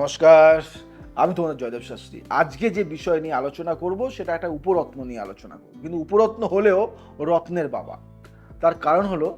নমস্কার, আমি তোমাদের জয়দেব শাস্ত্রী। আজকে যে বিষয় নিয়ে আলোচনা করব সেটা একটা উপরত্ন নিয়ে আলোচনা করব, কিন্তু উপরত্ন হলেও রত্নের বাবা। তার কারণ হলো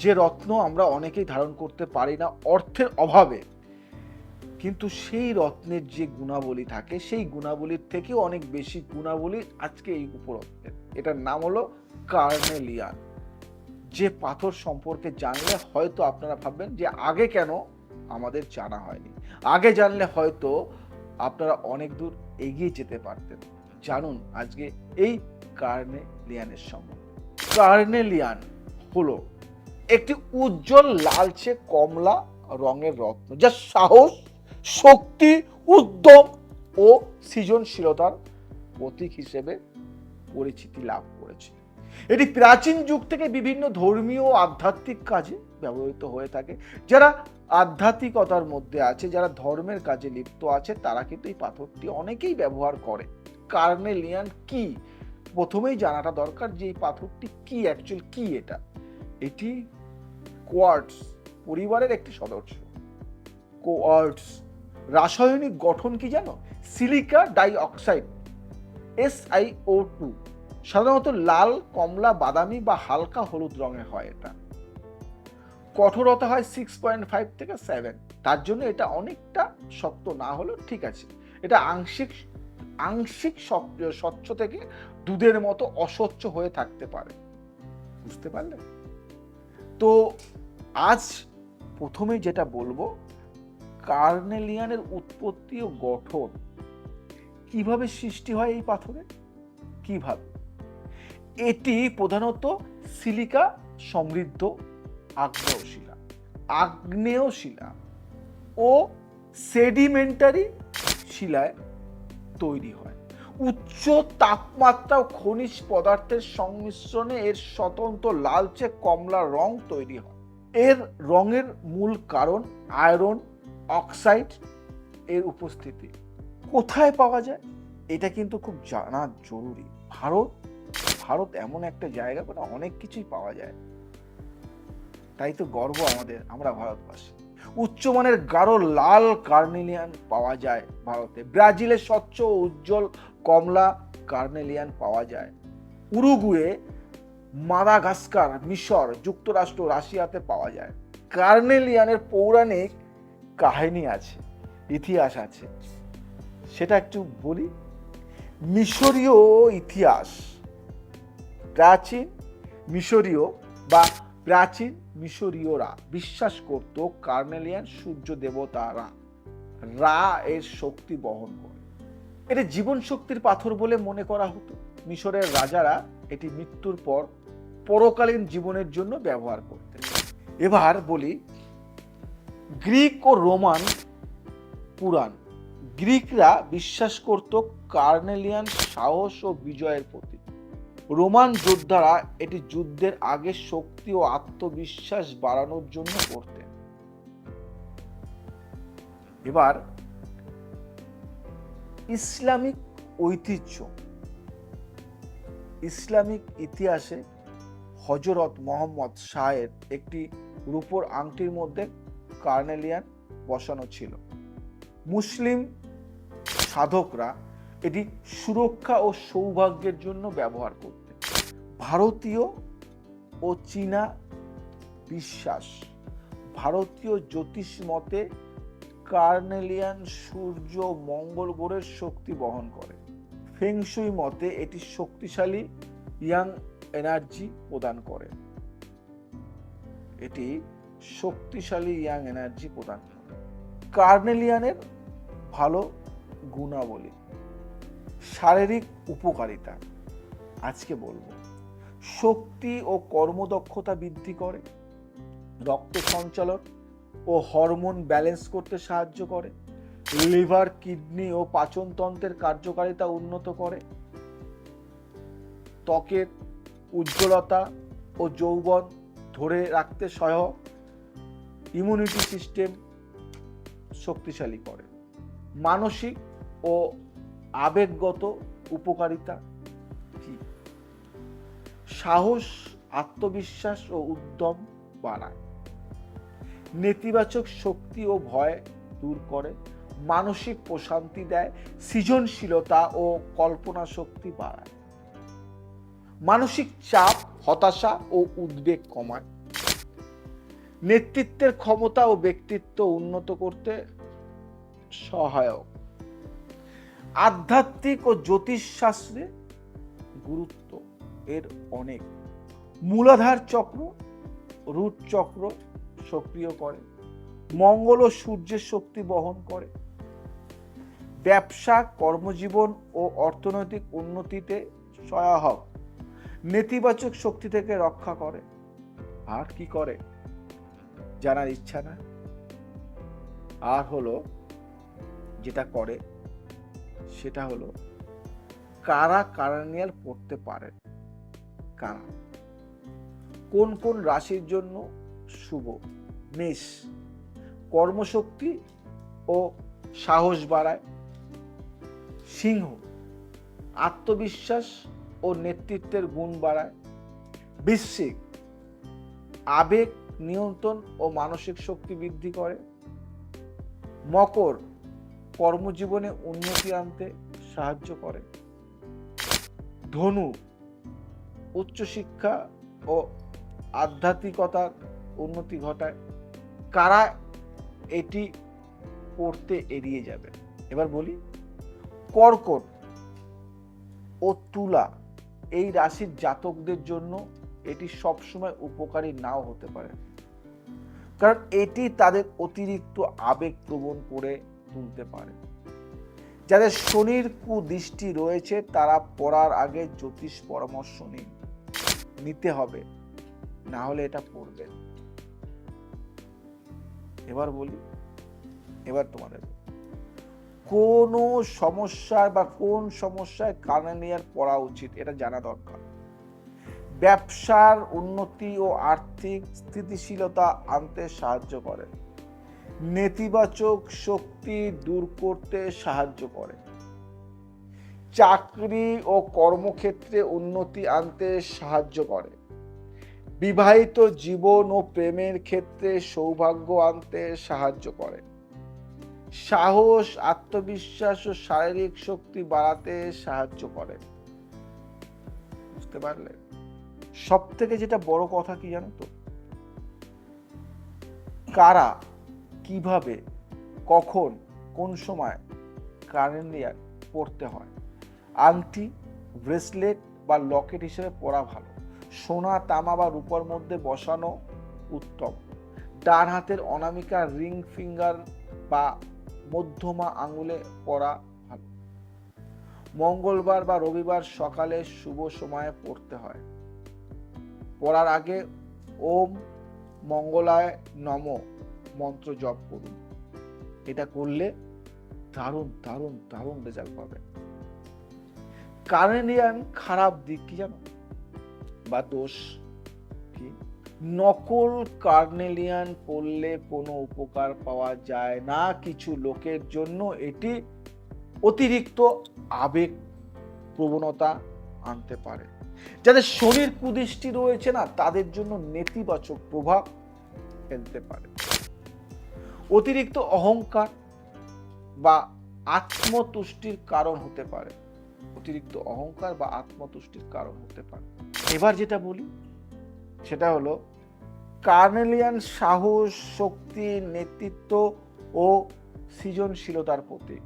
যে রত্ন আমরা অনেকেই ধারণ করতে পারি না অর্থের অভাবে, কিন্তু সেই রত্নের যে গুণাবলী থাকে সেই গুণাবলীর থেকেও অনেক বেশি গুণাবলী আজকে এই উপরত্নের। এটার নাম হলো কার্নেলিয়ান। যে পাথর সম্পর্কে জানলে হয়তো আপনারা ভাববেন যে আগে কেন আমাদের জানা হয়নি, আগে জানলে হয়তো আপনারা অনেক দূর এগিয়ে যেতে পারতেন। জানুন আজকে এই কার্নেলিয়ানের সম্বন্ধে। কার্নেলিয়ান হলো একটি উজ্জ্বল লালচে কমলা রঙের রত্ন, যা সাহস, শক্তি, উদ্যম ও সৃজনশীলতার প্রতীক হিসেবে পরিচিতি লাভ করেছে। এটি প্রাচীন যুগ থেকে বিভিন্ন ধর্মীয় ও আধ্যাত্মিক কাজে ব্যবহৃত হয়ে থাকে। যারা আধ্যাত্মিকতার মধ্যে আছে, যারা ধর্মের কাজে লিপ্ত আছে, তারা কিন্তু এই পাথরটি অনেকেই ব্যবহার করে। কার্নেলিয়ান কি, প্রথমেই জানাটা দরকার যে এই পাথরটি কি, অ্যাকচুয়াল কি এটা। এটি কোয়ার্টজ পরিবারের একটি সদস্য। কোয়ার্টজ রাসায়নিক গঠন কি জানো? Silica dioxide, SiO2। সাধারণত লাল, কমলা, বাদামি বা হালকা হলুদ রঙের হয়। এটা কঠোরতা হয় 6.5 থেকে 7। তার জন্য এটা অনেকটা শক্ত না হলেও ঠিক আছে। এটা আংশিক আংশিক স্বচ্ছ থেকে দুধের মতো অস্বচ্ছ হয়ে থাকতে পারে। বুঝতে পারলে? তো আজ প্রথমে যেটা বলবো, কার্নেলিয়ানের উৎপত্তি ও গঠন, কিভাবে সৃষ্টি হয় এই পাথরে, কিভাবে। এটি প্রধানত সিলিকা সমৃদ্ধ আগ্নেয় শিলা ও সেডিমেন্টারি শিলায় তৈরি হয়। উচ্চ তাপমাত্রা ও খনিজ পদার্থের সংমিশ্রণে এর স্বতন্ত্র লালচে কমলা রং তৈরি হয়। এর রঙের মূল কারণ আয়রন অক্সাইড এর উপস্থিতি। কোথায় পাওয়া যায় এটা কিন্তু খুব জানা জরুরি। ভারত এমন একটা জায়গা, মানে অনেক কিছুই পাওয়া যায়, তাই তো গর্ব আমাদের, আমরা ভারতবাসী। উচ্চমানের গাঢ় লাল কার্নেলিয়ান পাওয়া যায় ভারতে। ব্রাজিলে স্বচ্ছ ও উজ্জ্বল কমলা কার্নেলিয়ান পাওয়া যায়। উরুগুয়ে, মাদাগাস্কার, মিশর, যুক্তরাষ্ট্র, রাশিয়াতে পাওয়া যায়। কার্নেলিয়ানের পৌরাণিক কাহিনী আছে, ইতিহাস আছে, সেটা একটু বলি। মিশরীয় ইতিহাস। প্রাচীন মিশরীয়রা বিশ্বাস করত কার্নেলিয়ান সূর্য দেবতারা রা এর শক্তি বহন করে। এটি জীবন শক্তির পাথর বলে মনে করা হতো। মিশরের রাজারা এটি মৃত্যুর পর পরকালীন জীবনের জন্য ব্যবহার করতেন। এবার বলি গ্রিক ও রোমান পুরাণ। গ্রিকরা বিশ্বাস করত কার্নেলিয়ান সাহস ও বিজয়ের প্রতীক। রোমান যোদ্ধারা এটি যুদ্ধের আগে শক্তি ও আত্মবিশ্বাস বাড়ানোর জন্য করতেন। এবার ইসলামিক ঐতিহ্য। ইসলামিক ইতিহাসে হযরত মুহাম্মদ শাহের একটি রূপোর আংটির মধ্যে কার্নেলিয়ান বসানো ছিল। মুসলিম সাধকরা এটি সুরক্ষা ও সৌভাগ্যের জন্য ব্যবহার করতেন। ভারতীয় ও চীনা বিশ্বাস। ভারতীয় জ্যোতিষ মতে কার্নেলিয়ান সূর্য মঙ্গল গ্রহের শক্তি বহন করে। ফেংশুই মতে এটি শক্তিশালী ইয়াং এনার্জি প্রদান করে। কার্নেলিয়ানের ভালো গুণাবলী। শারীরিক উপকারিতা আজকে বলবো। শক্তি ও কর্মদক্ষতা বৃদ্ধি করে, রক্ত সঞ্চালন ও হরমোন ব্যালেন্স করতে সাহায্য করে, লিভার, কিডনি ও পাচনতন্ত্রের কার্যকারিতা উন্নত করে, ত্বকের উজ্জ্বলতা ও যৌবন ধরে রাখতে সহায়ক, ইমিউনিটি সিস্টেম শক্তিশালী করে। মানসিক ও আবেগগত উপকারিতা কি? সাহস, আত্মবিশ্বাস ও উদ্যম বাড়ায়। নেতিবাচক শক্তি ও ভয় দূর করে। মানসিক প্রশান্তি দেয়, সৃজনশীলতা ও কল্পনা শক্তি বাড়ায়, মানসিক চাপ, হতাশা ও উদ্বেগ কমায়, নেতৃত্বের ক্ষমতা ও ব্যক্তিত্ব উন্নত করতে সহায়ক, আধ্যাত্মিক ও জ্যোতিষশাস্ত্রে গুরুত্ব এর অনেক, মূলাধার চক্র, রুট চক্র সক্রিয় করে, মঙ্গল ও সূর্যের শক্তি বহন করে, ব্যবসা, কর্মজীবন ও অর্থনৈতিক উন্নতিতে সহায়ক, নেতিবাচক শক্তি থেকে রক্ষা করে। আর কি করে জানার ইচ্ছা না? আর হলো যেটা করে সেটা হলো কারা কার্নেলিয়ান পড়তে পারে, কারা, কোন কোন রাশির জন্য শুভ? মেষ, কর্মশক্তি ও সাহস বাড়ায়। সিংহ, আত্মবিশ্বাস ও নেতৃত্বের গুণ বাড়ায়। বৃশ্চিক, আবেগ নিয়ন্ত্রণ ও মানসিক শক্তি বৃদ্ধি করে। মকর, কর্মজীবনে উন্নতি আনতে সাহায্য করে। ধনু, উচ্চশিক্ষা ও আধ্যাত্মিকতার উন্নতি ঘটায়। কারা এটি পড়তে এড়িয়ে যাবে? এবার বলি, কর্কট ও তুলা এই রাশির জাতকদের জন্য এটি সবসময় উপকারী নাও হতে পারে, কারণ এটি তাদের অতিরিক্ত আবেগ প্রবণ করে তুলতে পারে। যাদের শনির কুদৃষ্টি রয়েছে তারা পড়ার আগে জ্যোতিষ পরামর্শ নিতে হবে, না হলে এটা পড়বে। এবার বলি, এবার তোমাদের কোন সমস্যায় বা কোন সমস্যায় কার্নেলিয়ান পড়া উচিত এটা জানা দরকার। ব্যবসার উন্নতি ও আর্থিক স্থিতিশীলতা আনতে সাহায্য করে, নেতিবাচক শক্তি দূর করতে সাহায্য করে, চাকরি ও কর্মক্ষেত্রে উন্নতি আনতে সাহায্য করে, বিবাহিত জীবন ও প্রেমের ক্ষেত্রে সৌভাগ্য আনতে সাহায্য করে, সাহস, আত্মবিশ্বাস ও শারীরিক শক্তি বাড়াতে সাহায্য করে। বুঝতে পারলে? সব থেকে যেটা বড় কথা কি জানো তো, কারা, কিভাবে, কখন, কোন সময় কার্নেলিয়ান পড়তে হয়। আংটি, ব্রেসলেট বা লকেট হিসেবে পরা ভালো। সোনা, তামা বা রূপার মধ্যে বসানো উত্তম। ডান হাতের অনামিকা, রিং ফিঙ্গার বা মধ্যমা আঙুলে পরা ভালো। মঙ্গলবার বা রবিবার সকালে শুভ সময়ে পড়তে হয়। পড়ার আগে ওম মঙ্গলায় নমঃ মন্ত্র জপ করুন। এটা করলে দারুণ দারুণ দারুণ রেজাল্ট পাবে। কার্নেলিয়ান খারাপ দিক কি জানো, বা দোষ কি? নকল কার্নেলিয়ান পড়লে কোনো উপকার পাওয়া যায় না। কিছু লোকের জন্য এটি অতিরিক্ত আবেগ প্রবণতা আনতে পারে। যাদের শনির কুদৃষ্টি রয়েছে না, তাদের জন্য নেতিবাচক প্রভাব ফেলতে পারে। অতিরিক্ত অহংকার বা আত্মতুষ্টির কারণ হতে পারে। অতিরিক্ত অহংকার বা আত্মতুষ্টির কারণ হতে পারে। এবার যেটা বলি সেটা হলো কার্নেলিয়ান সাহস, শক্তি, নেতৃত্ব ও সৃজনশীলতার প্রতীক।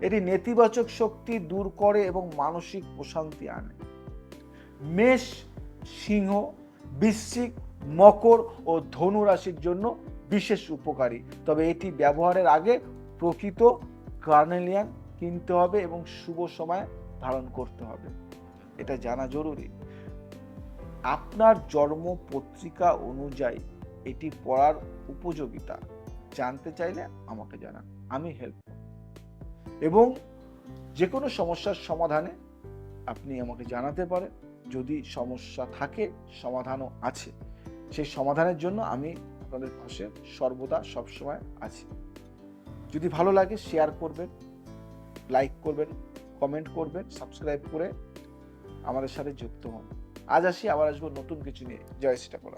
এটি নেতিবাচক শক্তি দূর করে এবং মানসিক প্রশান্তি আনে। মেষ, সিংহ, বৃশ্চিক, মকর ও ধনু রাশির জন্য বিশেষ উপকারী, তবে এটি ব্যবহারের আগে প্রকৃত কার্নেলিয়ান কিনতে হবে এবং শুভ সময় ধারণ করতে হবে। এটা জানা জরুরি। আপনার জন্ম পত্রিকা অনুযায়ী এটি পড়ার উপযোগিতা জানতে চাইলে আমাকে জানান, আমি হেল্প করব। এবং যে কোনো সমস্যার সমাধানে আপনি আমাকে জানাতে পারেন। যদি সমস্যা থাকে, সমাধানও আছে। সেই সমাধানের জন্য আমি আপনাদের পাশে সর্বদা সবসময় আছি। যদি ভালো লাগে শেয়ার করবেন, লাইক করবেন, কমেন্ট করবেন, সাবস্ক্রাইব করে আমাদের সাথে যুক্ত হন। আজ আসি, আবার আসবো নতুন কিছু নিয়ে। জয় শ্রী ঠাকুর।